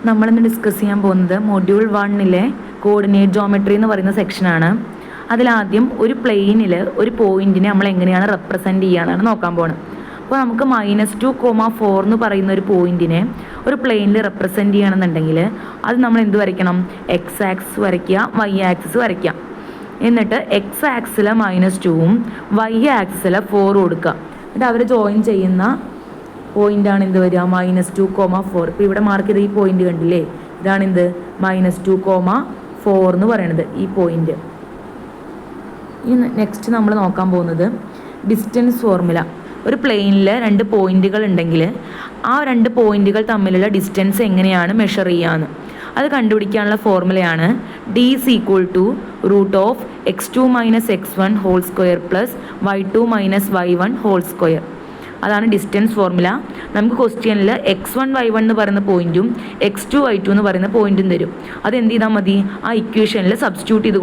നമ്മളിന്ന് ഡിസ്കസ് ചെയ്യാൻ പോകുന്നത് മൊഡ്യൂൾ 1-ലെ കോർഡിനേറ്റ് ജോമെട്രി എന്ന് പറയുന്ന സെക്ഷനാണ്. അതിലാദ്യം ഒരു പ്ലെയിനിൽ ഒരു പോയിന്റിനെ നമ്മൾ എങ്ങനെയാണ് റെപ്രസെൻറ്റ് ചെയ്യാന്നാണ് നോക്കാൻ പോകുന്നത്. അപ്പോൾ നമുക്ക് -2,4 എന്ന് പറയുന്ന ഒരു പോയിന്റിനെ ഒരു പ്ലെയിനിൽ റെപ്രസെൻറ്റ് ചെയ്യണമെന്നുണ്ടെങ്കിൽ അത് നമ്മൾ എന്ത് വരയ്ക്കണം? എക്സ് ആക്സിസ് വരയ്ക്കുക, വൈ ആക്സിസ് വരയ്ക്കുക. എന്നിട്ട് എക്സ് ആക്സിൽ -2ഉം വൈ ആക്സിൽ 4 കൊടുക്കുക. എന്നിട്ട് അവർ ജോയിൻ ചെയ്യുന്ന പോയിൻ്റാണ് എന്ത് വരിക? -2,4. ഇപ്പോൾ ഇവിടെ മാർക്ക് ചെയ്ത ഈ പോയിന്റ് കണ്ടില്ലേ? ഇതാണ് എന്ത്? -2,4 എന്ന് പറയുന്നത് ഈ പോയിന്റ്. ഇനി നെക്സ്റ്റ് നമ്മൾ നോക്കാൻ പോകുന്നത് ഡിസ്റ്റൻസ് ഫോർമുല. ഒരു പ്ലെയിനിൽ 2 പോയിന്റുകൾ ഉണ്ടെങ്കിൽ ആ 2 പോയിന്റുകൾ തമ്മിലുള്ള ഡിസ്റ്റൻസ് എങ്ങനെയാണ് മെഷർ ചെയ്യാന്ന് അത് കണ്ടുപിടിക്കാനുള്ള ഫോർമുലയാണ് d = x2 - x1 whole square plus y2 - y1 whole square. അതാണ് ഡിസ്റ്റൻസ് ഫോർമുല. നമുക്ക് ക്വസ്റ്റ്യനിൽ x1 y1 എന്ന് പറയുന്ന പോയിന്റും x2 y2 എന്ന് പറയുന്ന പോയിന്റും തരും. അത് എന്ത് ചെയ്താൽ മതി? ആ ഇക്വേഷനിൽ സബ്സ്റ്റിറ്റ്യൂട്ട് ചെയ്ത്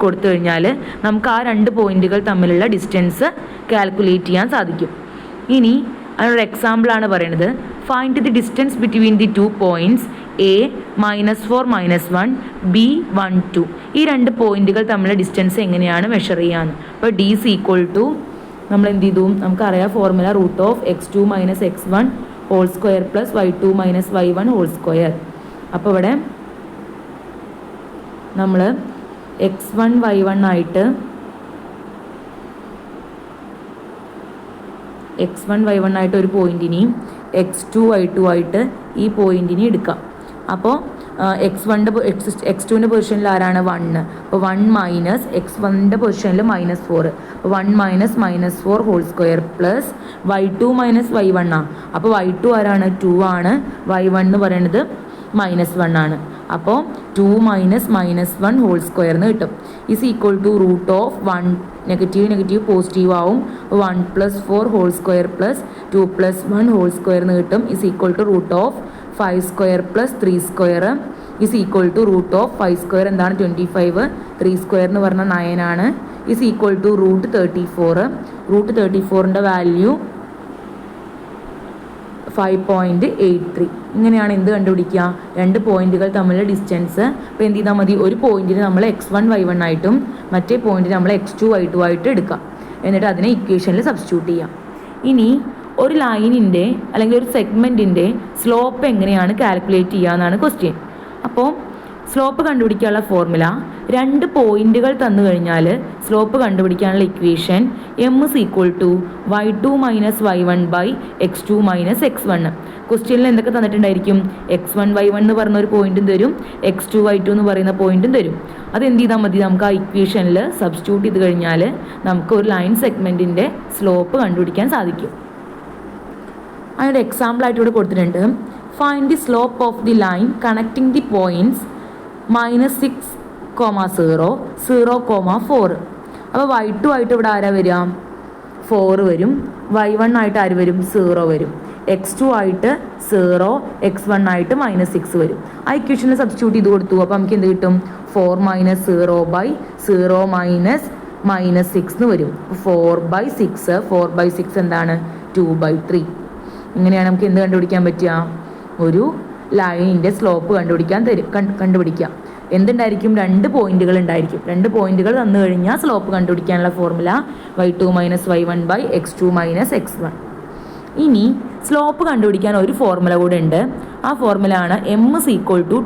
കൊടുത്തു കഴിഞ്ഞാൽ നമുക്ക് ആ 2 പോയിന്റുകൾ തമ്മിലുള്ള ഡിസ്റ്റൻസ് കാൽക്കുലേറ്റ് ചെയ്യാൻ സാധിക്കും. ഇനി അതിനൊരു എക്സാമ്പിളാണ് പറയുന്നത്. Find the distance between the 2 points A -4 -1 B 1 2. ഈ 2 പോയിന്റുകൾ തമ്മിലുള്ള ഡിസ്റ്റൻസ് എങ്ങനെയാണ് മെഷർ ചെയ്യാന്ന്. അപ്പോൾ d = നമ്മൾ എന്ത് ചെയ്തു? നമുക്കറിയാം formula √x2 - x1 whole square plus y2 - y1 whole square. അപ്പോൾ ഇവിടെ നമ്മൾ x1 y1 ആയിട്ട് ഒരു പോയിന്റിനെയും x2 y2 ആയിട്ട് ഈ പോയിന്റിനെ എടുക്കാം. അപ്പോൾ x2ൻ്റെ പൊസിഷനിൽ ആരാണ്? 1. അപ്പോൾ 1 - x1ൻ്റെ പൊസിഷനിൽ -4. അപ്പോൾ 1 - -4 whole square plus y2 - y1 ആണ്. അപ്പോൾ y2 ആരാണ്? 2 ആണ്. y1 എന്ന് പറയുന്നത് -1 ആണ്. അപ്പോൾ 2 - -1 ഹോൾ സ്ക്വയർ എന്ന് കിട്ടും. Is equal to √1 negative positive ആവും. 1 + 4 whole square plus 2 + 1 whole square എന്ന് കിട്ടും. Is equal to √5² + 3² is equal to √5² എന്താണ്? 25. 3² എന്ന് പറഞ്ഞാൽ 9 ആണ്. Is equal to √34. √34ൻ്റെ വാല്യൂ 5.83. ഇങ്ങനെയാണ് എന്ത് കണ്ടുപിടിക്കുക? 2 പോയിന്റുകൾ തമ്മിലുള്ള ഡിസ്റ്റൻസ്. അപ്പോൾ എന്ത് ചെയ്താൽ മതി? ഒരു പോയിന്റിന് നമ്മൾ x1 y1 ആയിട്ടും മറ്റേ പോയിന്റിന് നമ്മൾ x2 y2 ആയിട്ട് എടുക്കാം. എന്നിട്ട് അതിനെ ഇക്വേഷനിൽ സബ്സ്റ്റിറ്റ്യൂട്ട് ചെയ്യാം. ഇനി ഒരു ലൈനിൻ്റെ അല്ലെങ്കിൽ ഒരു സെഗ്മെൻറ്റിൻ്റെ സ്ലോപ്പ് എങ്ങനെയാണ് കാൽക്കുലേറ്റ് ചെയ്യുക എന്നാണ് ക്വസ്റ്റ്യൻ. അപ്പോൾ സ്ലോപ്പ് കണ്ടുപിടിക്കാനുള്ള ഫോർമുല 2 പോയിന്റുകൾ തന്നു കഴിഞ്ഞാൽ സ്ലോപ്പ് കണ്ടുപിടിക്കാനുള്ള equation m = y2 - y1 x2 - x1. ക്വസ്റ്റ്യനിൽ എന്തൊക്കെ തന്നിട്ടുണ്ടായിരിക്കും? x1 y1 എന്ന് പറഞ്ഞ ഒരു പോയിന്റും തരും, x2 y2 എന്ന് പറയുന്ന പോയിന്റും തരും. അത് എന്ത് ചെയ്താൽ മതി? നമുക്ക് ആ ഇക്വേഷനിൽ സബ്സ്റ്റിറ്റ്യൂട്ട് ചെയ്ത് കഴിഞ്ഞാൽ നമുക്ക് ഒരു ലൈൻ സെഗ്മെൻറ്റിൻ്റെ സ്ലോപ്പ് കണ്ടുപിടിക്കാൻ സാധിക്കും. അതിൻ്റെ എക്സാമ്പിളായിട്ട് ഇവിടെ കൊടുത്തിട്ടുണ്ട്. Find the slope of the line connecting the points -6, 0, 0, 4. അപ്പോൾ y2 ആയിട്ട് ഇവിടെ ആരാ വരിക? 4 വരും. y1 ആയിട്ട് ആര് വരും? 0 വരും. x2 ആയിട്ട് 0, x1 ആയിട്ട് -6 വരും. ആ ഇക്വേഷനിൽ സബ്സ്റ്റിറ്റ്യൂട്ട് ചെയ്ത് കൊടുത്തു. അപ്പോൾ നമുക്ക് എന്ത് കിട്ടും? 4 - 0/0 -6 എന്ന് വരും. 4/6 എന്താണ്? 2/3. ഇങ്ങനെയാണ് നമുക്ക് എന്ത് കണ്ടുപിടിക്കാൻ പറ്റുക? ഒരു ലൈനിൻ്റെ സ്ലോപ്പ് കണ്ടുപിടിക്കാം. എന്തുണ്ടായിരിക്കും? 2 പോയിന്റുകൾ ഉണ്ടായിരിക്കും. 2 പോയിന്റുകൾ തന്നു കഴിഞ്ഞാൽ സ്ലോപ്പ് കണ്ടുപിടിക്കാനുള്ള formula y2 - y1 x2 - x1. ഇനി സ്ലോപ്പ് കണ്ടുപിടിക്കാൻ ഒരു ഫോർമുല കൂടെ ഉണ്ട്. ആ ഫോർമുല ആണ് m =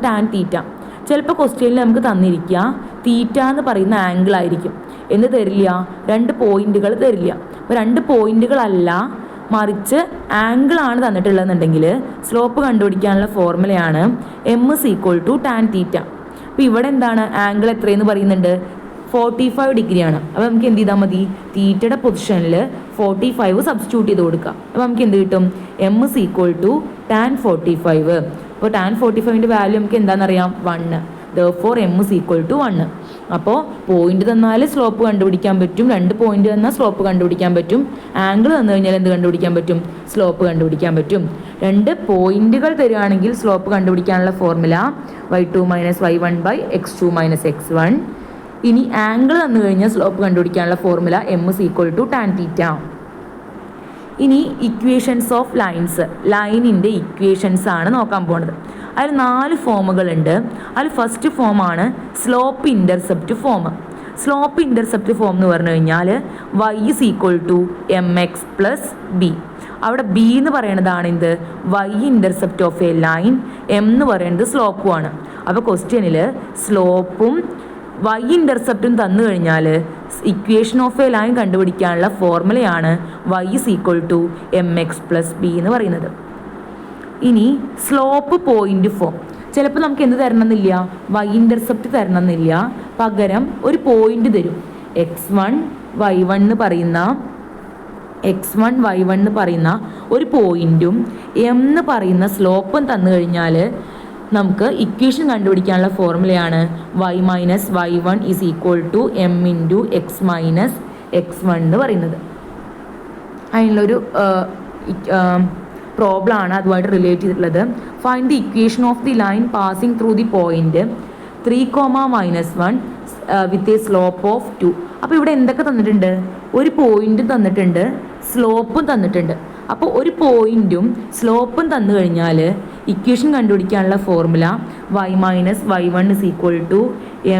tan θ. ചിലപ്പോൾ ക്വസ്റ്റ്യനിൽ നമുക്ക് തന്നിരിക്കുക തീറ്റ എന്ന് പറയുന്ന ആംഗിൾ ആയിരിക്കും. എന്ന് തരില്ല, 2 പോയിന്റുകൾ തരില്ല. അപ്പോൾ 2 പോയിന്റുകളല്ല, മറിച്ച് ആംഗിളാണ് തന്നിട്ടുള്ളതെന്നുണ്ടെങ്കിൽ സ്ലോപ്പ് കണ്ടുപിടിക്കാനുള്ള ഫോർമുലയാണ് m = tan θ. അപ്പോൾ ഇവിടെ എന്താണ്? ആംഗിൾ എത്രയെന്ന് പറയുന്നുണ്ട്? 45 ഡിഗ്രിയാണ്. അപ്പോൾ നമുക്ക് എന്ത് ചെയ്താൽ മതി? തീറ്റയുടെ പൊസിഷനിൽ 45 സബ്സ്റ്റിറ്റ്യൂട്ട് ചെയ്ത് കൊടുക്കുക. അപ്പോൾ നമുക്ക് എന്ത് കിട്ടും? m = tan 45. അപ്പോൾ tan 45ൻ്റെ വാല്യൂ നമുക്ക് എന്താണെന്നറിയാം? 1. therefore m = 1. അപ്പോൾ പോയിന്റ് തന്നാൽ സ്ലോപ്പ് കണ്ടുപിടിക്കാൻ പറ്റും. 2 പോയിന്റ് തന്നാൽ സ്ലോപ്പ് കണ്ടുപിടിക്കാൻ പറ്റും. ആംഗിൾ തന്നു കഴിഞ്ഞാൽ എന്ത് കണ്ടുപിടിക്കാൻ പറ്റും? സ്ലോപ്പ് കണ്ടുപിടിക്കാൻ പറ്റും. 2 പോയിന്റുകൾ തരികയാണെങ്കിൽ സ്ലോപ്പ് കണ്ടുപിടിക്കാനുള്ള formula y2 - y1 x2 - x1. ഇനി ആംഗിൾ തന്നു കഴിഞ്ഞാൽ സ്ലോപ്പ് കണ്ടുപിടിക്കാനുള്ള ഫോർമുല m = tan θ. ഇനി ഇക്വേഷൻസ് ഓഫ് ലൈൻസ്, ലൈനിൻ്റെ ഇക്വേഷൻസ് ആണ് നോക്കാൻ പോകുന്നത്. അതിൽ 4 ഫോമുകളുണ്ട്. അതിൽ ഫസ്റ്റ് ഫോമാണ് slope intercept form. Slope intercept form എന്ന് പറഞ്ഞു കഴിഞ്ഞാൽ y is equal to mx plus b. അവിടെ b എന്ന് പറയുന്നതാണ് എന്ത്, y intercept of a line, m എന്ന് പറയുന്നത് സ്ലോപ്പുമാണ്. അപ്പോൾ ക്വസ്റ്റ്യനിൽ സ്ലോപ്പും y ഇൻ്റർസെപ്റ്റും തന്നു കഴിഞ്ഞാൽ ഇക്വേഷൻ ഓഫ് എ ലൈൻ കണ്ടുപിടിക്കാനുള്ള ഫോർമുലയാണ് y is equal to mx plus b എന്ന് പറയുന്നത്. ഇനി സ്ലോപ്പ് പോയിന്റ് ഫോം. ചിലപ്പോൾ നമുക്ക് എന്ത് തരണമെന്നില്ല, y ഇൻ്റർസെപ്റ്റ് തരണമെന്നില്ല, പകരം ഒരു പോയിന്റ് തരും. x1 y1 എന്ന് പറയുന്ന ഒരു പോയിന്റും m എന്ന് പറയുന്ന സ്ലോപ്പും തന്നു കഴിഞ്ഞാൽ നമുക്ക് ഇക്വേഷൻ കണ്ടുപിടിക്കാനുള്ള ഫോർമുലയാണ് y minus y1 is equal to m into x minus x1 എന്ന് പറയുന്നത്. അതിനുള്ളൊരു പ്രോബ്ലം ആണ് അതുമായിട്ട് റിലേറ്റ് ചെയ്തിട്ടുള്ളത്. Find the equation of the line passing through the point 3,-1 with a slope of 2. അപ്പോൾ ഇവിടെ എന്തൊക്കെ തന്നിട്ടുണ്ട്, ഒരു പോയിന്റും തന്നിട്ടുണ്ട്, സ്ലോപ്പും തന്നിട്ടുണ്ട്. അപ്പോൾ ഒരു പോയിന്റും സ്ലോപ്പും തന്നു കഴിഞ്ഞാൽ ഇക്വേഷൻ കണ്ടുപിടിക്കാനുള്ള formula y minus y1 is equal to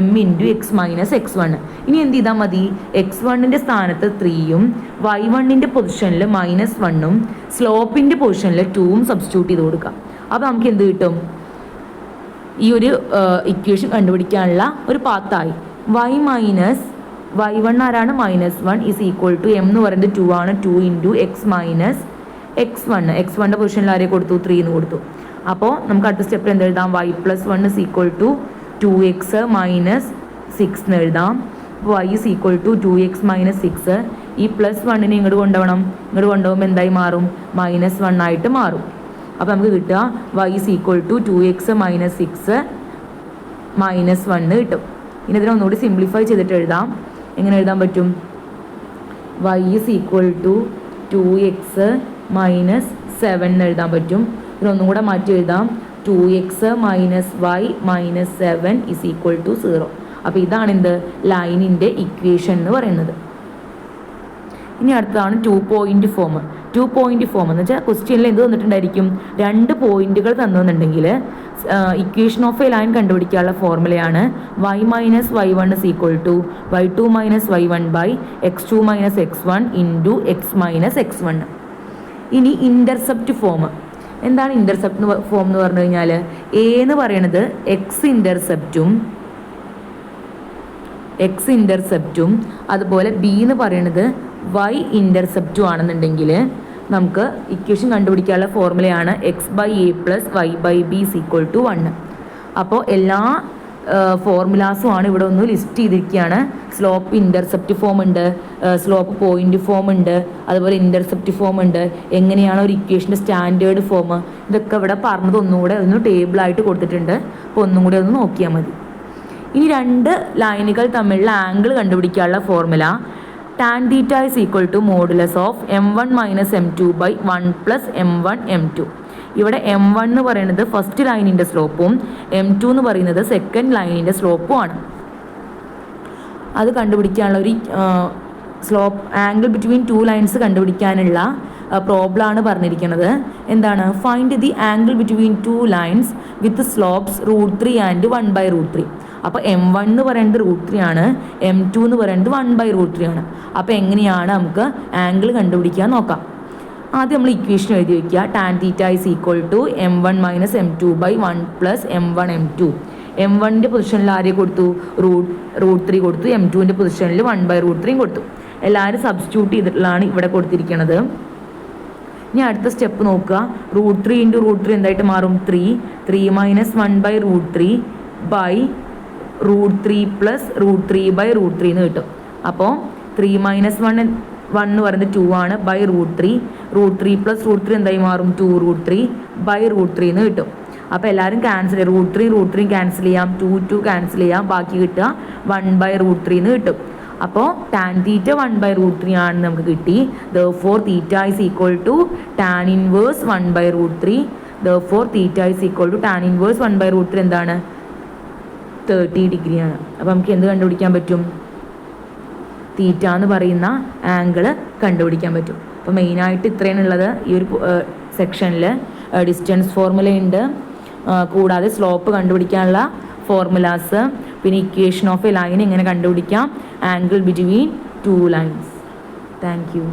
m into x minus x1. ഇനി എന്ത് ചെയ്താൽ മതി, x1ൻ്റെ സ്ഥാനത്ത് 3ഉം y1ൻ്റെ പൊസിഷനിൽ -1ഉം സ്ലോപ്പിൻ്റെ പൊസിഷനിൽ 2ഉം സബ്സ്റ്റിറ്റ്യൂട്ട് ചെയ്ത് കൊടുക്കാം. അപ്പോൾ നമുക്ക് എന്ത് കിട്ടും, ഈ ഒരു ഇക്വേഷൻ കണ്ടുപിടിക്കാനുള്ള ഒരു പാത്തായി. y മൈനസ് y1 ആരാണ്, -1 ഈസ് ഈക്വൽ ടു m എന്ന് പറയുന്നത് 2 ആണ്, 2 ഇൻറ്റു x മൈനസ് x1. x1ൻ്റെ പൊസിഷനിൽ ആരെ കൊടുത്തു, 3 എന്ന് കൊടുത്തു. അപ്പോൾ നമുക്ക് അടുത്ത സ്റ്റെപ്പിൽ എന്ത് എഴുതാം, y plus 1 is equal to 2x minus 6 എന്ന് എഴുതാം. y is equal to 2x minus 6. ഈ +1നെ ഇങ്ങോട്ട് കൊണ്ടുപോകണം, ഇങ്ങോട്ട് കൊണ്ടുപോകുമ്പോൾ എന്തായി മാറും, -1 ആയിട്ട് മാറും. അപ്പോൾ നമുക്ക് കിട്ടുക y is equal to 2x minus 6 -1 കിട്ടും. ഇനി ഇതിനെ ഒന്നുകൂടി സിംപ്ലിഫൈ ചെയ്തിട്ട് എഴുതാം. എങ്ങനെ എഴുതാൻ പറ്റും, y is equal to 2x minus 7 എന്ന് എഴുതാൻ പറ്റും. ഇതിനൊന്നും കൂടെ മാറ്റി എഴുതാം, 2x minus y minus 7 is equal to 0. അപ്പോൾ ഇതാണ് എന്ത്, ലൈനിൻ്റെ ഇക്വേഷൻ എന്ന് പറയുന്നത്. ഇനി അടുത്തതാണ് 2 പോയിന്റ് ഫോം. 2 പോയിന്റ് ഫോം എന്ന് വെച്ചാൽ ക്വസ്റ്റ്യനിൽ എന്ത് തന്നിട്ടുണ്ടായിരിക്കും, 2 പോയിന്റുകൾ തന്നെന്നുണ്ടെങ്കിൽ ഇക്വേഷൻ ഓഫ് എ ലൈൻ കണ്ടുപിടിക്കാനുള്ള ഫോർമുലയാണ് y minus y1 is equal to y2 minus y1 by x2 minus x1 into x minus x1. ഇനി ഇൻ്റർസെപ്റ്റ് ഫോം. എന്താണ് ഇൻ്റർസെപ്റ്റ് ഫോം എന്ന് പറഞ്ഞു കഴിഞ്ഞാൽ, എ എന്ന് പറയുന്നത് എക്സ് ഇൻ്റർസെപ്റ്റും അതുപോലെ ബി എന്ന് പറയുന്നത് y ഇൻ്റർസെപ്റ്റും ആണെന്നുണ്ടെങ്കിൽ നമുക്ക് ഇക്വേഷൻ കണ്ടുപിടിക്കാനുള്ള ഫോർമുലയാണ് x/a plus y/b is equal to 1. അപ്പോൾ എല്ലാ ഫോർമുലാസും ആണ് ഇവിടെ ഒന്ന് ലിസ്റ്റ് ചെയ്തിരിക്കുകയാണ്. സ്ലോപ്പ് ഇൻ്റർസെപ്റ്റ് ഫോം ഉണ്ട്, സ്ലോപ്പ് പോയിന്റ് ഫോം ഉണ്ട്, അതുപോലെ ഇൻ്റർസെപ്റ്റ് ഫോം ഉണ്ട്. എങ്ങനെയാണ് ഒരു ഇക്വേഷൻ്റെ സ്റ്റാൻഡേർഡ് ഫോം, ഇതൊക്കെ ഇവിടെ പറഞ്ഞത് ഒന്നുകൂടെ ഒന്ന് ടേബിളായിട്ട് കൊടുത്തിട്ടുണ്ട്. അപ്പോൾ ഒന്നും കൂടെ ഒന്ന് നോക്കിയാൽ മതി. ഇനി 2 ലൈനുകൾ തമ്മിലുള്ള ആംഗിൾ കണ്ടുപിടിക്കാനുള്ള formula tan theta is equal to modulus of m1 minus m2 by 1 plus m1 m2. ഇവിടെ m1 എന്ന് പറയുന്നത് ഫസ്റ്റ് ലൈനിൻ്റെ സ്ലോപ്പും m2 എന്ന് പറയുന്നത് സെക്കൻഡ് ലൈനിൻ്റെ സ്ലോപ്പും ആണ്. അത് കണ്ടുപിടിക്കാനുള്ള ഒരു സ്ലോപ്പ് ആംഗിൾ ബിറ്റ്വീൻ 2 ലൈൻസ് കണ്ടുപിടിക്കാനുള്ള പ്രോബ്ലമാണ് പറഞ്ഞിരിക്കുന്നത്. എന്താണ്, find the angle between 2 lines with slopes √3 and 1/√3. അപ്പോൾ m1 എന്ന് പറയുന്നത് √3 ആണ്, m2 എന്ന് പറയുന്നത് 1/√3 ആണ്. അപ്പോൾ എങ്ങനെയാണ് നമുക്ക് ആംഗിൾ കണ്ടുപിടിക്കാൻ നോക്കാം. ആദ്യം നമ്മൾ ഇക്വേഷൻ എഴുതി വയ്ക്കുക. tan theta is equal to m1 minus m2 by 1 plus m1 m2. m1ൻ്റെ പൊസിഷനിൽ ആരെ കൊടുത്തു, √3 കൊടുത്തു, m2ൻ്റെ പൊസിഷനിൽ 1/√3 കൊടുത്തു. എല്ലാവരും സബ്സ്റ്റിറ്റ്യൂട്ട് ചെയ്തിട്ടുള്ളതാണ് ഇവിടെ കൊടുത്തിരിക്കുന്നത്. ഇനി അടുത്ത സ്റ്റെപ്പ് നോക്കുക. √3 × √3 എന്തായിട്ട് മാറും, 3 മൈനസ് 1/√3 ബൈ √3 പ്ലസ് √3/√3 എന്ന് കിട്ടും. അപ്പോൾ 3 മൈനസ് 1 എന്ന് പറയുന്നത് 2 ആണ്, ബൈ √3 പ്ലസ് √3 എന്തായി മാറും, 2√3/√3 എന്ന് കിട്ടും. അപ്പോൾ എല്ലാവരും ക്യാൻസൽ ചെയ്യാം, √3 ക്യാൻസൽ ചെയ്യാം, 2 ക്യാൻസൽ ചെയ്യാം, ബാക്കി കിട്ടുക 1/√3 എന്ന് കിട്ടും. അപ്പോൾ tan theta 1/√3 ആണെന്ന് നമുക്ക് കിട്ടി. therefore theta is equal to tan inverse 1/√3. therefore theta is equal to tan inverse 1/√3 എന്താണ്, 30 ഡിഗ്രി ആണ്. അപ്പോൾ നമുക്ക് എന്ത് കണ്ടുപിടിക്കാൻ പറ്റും, തീറ്റ എന്ന് പറയുന്ന ആംഗിൾ കണ്ടുപിടിക്കാൻ പറ്റും. അപ്പോൾ മെയിനായിട്ട് ഇത്രയാണുള്ളത് ഈ ഒരു സെക്ഷനിൽ. ഡിസ്റ്റൻസ് ഫോർമുലയുണ്ട്, കൂടാതെ സ്ലോപ്പ് കണ്ടുപിടിക്കാനുള്ള ഫോർമുലാസ്, പിന്നെ ഇക്വേഷൻ ഓഫ് എ ലൈൻ എങ്ങനെ കണ്ടുപിടിക്കാം, angle between two lines. Thank you.